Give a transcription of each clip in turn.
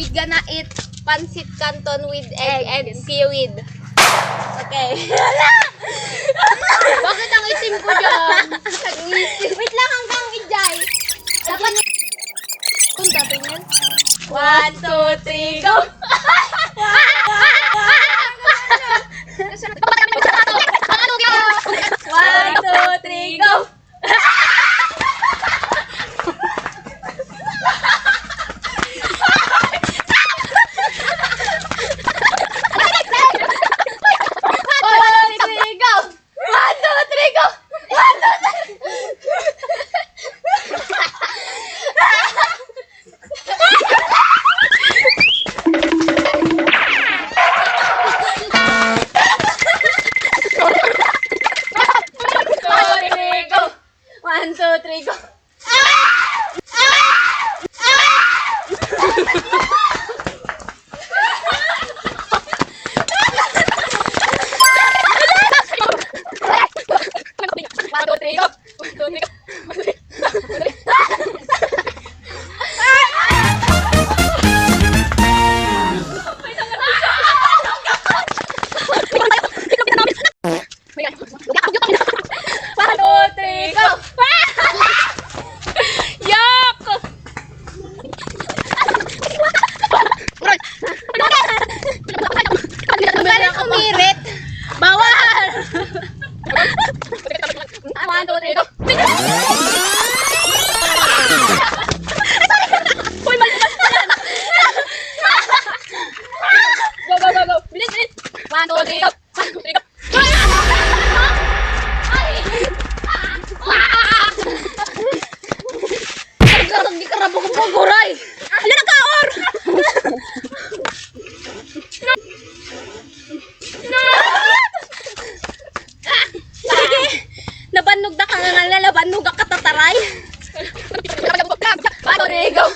We gonna eat pancit canton with egg and seaweed. Okay. Bakit ang itim ko dyan? Wait lang hanggang ijay. Dapat kung dating yan. 1, 2, 3, go! 1, 2, 3, go! Nabanog na ka nga nalabanog ka katataray. Go!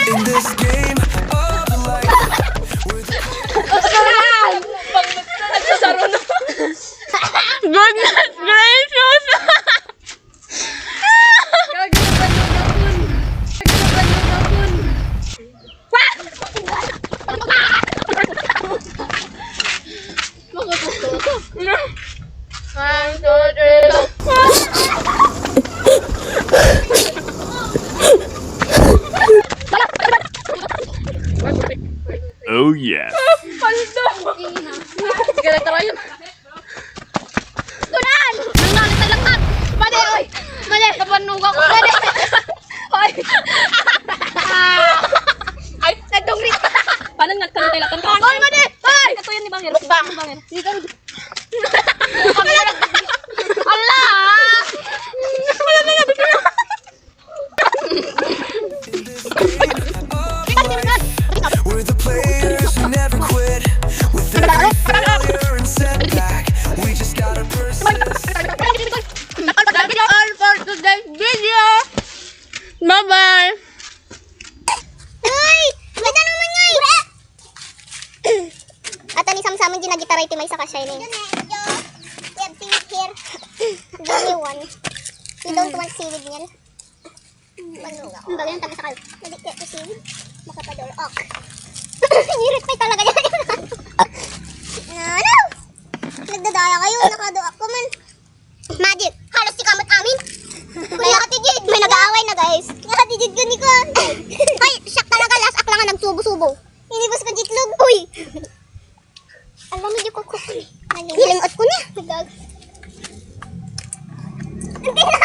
In this game of life, Goodness gracious! oh yeah. Tunan! Nangalit na lakat! Mali, oy! Mali! Napanug ako! Mali! Oy! Ay! Nagdungri! Paano nga tayo lakan ka? Oy! Mali! Oy! Ito yan ni Bangir. Mukbang! Dito! Allah! Wala na yan! We're the players who never quit. With every failure and setback, we just gotta persist. That's all for today's video! Bye-bye! Uy! Ganda naman nga eh! At ani samsaman ginagitara iti may sa ka-shining. We have seaweed here. Give me one. You don't want seaweed niyan? Manuga. Ang bagay ang tabi sa kayo. Nagit kaya ito seaweed. Makapador. Ok. I-respect talaga yan. Ano? Nagdadaya kayo. Nakadoak ko man. Magic. Halos si kamot amin. Kuya Ate Jid. May nag-aaway na guys. Kuya Ate Jid gani ko. Ay, siyak talaga. Last act lang nga nagsubo-subo. Inibos ko jitlog. Uy. Alam mo di ko kukunin. Hilingot ko niya. Nagag. Hindi na.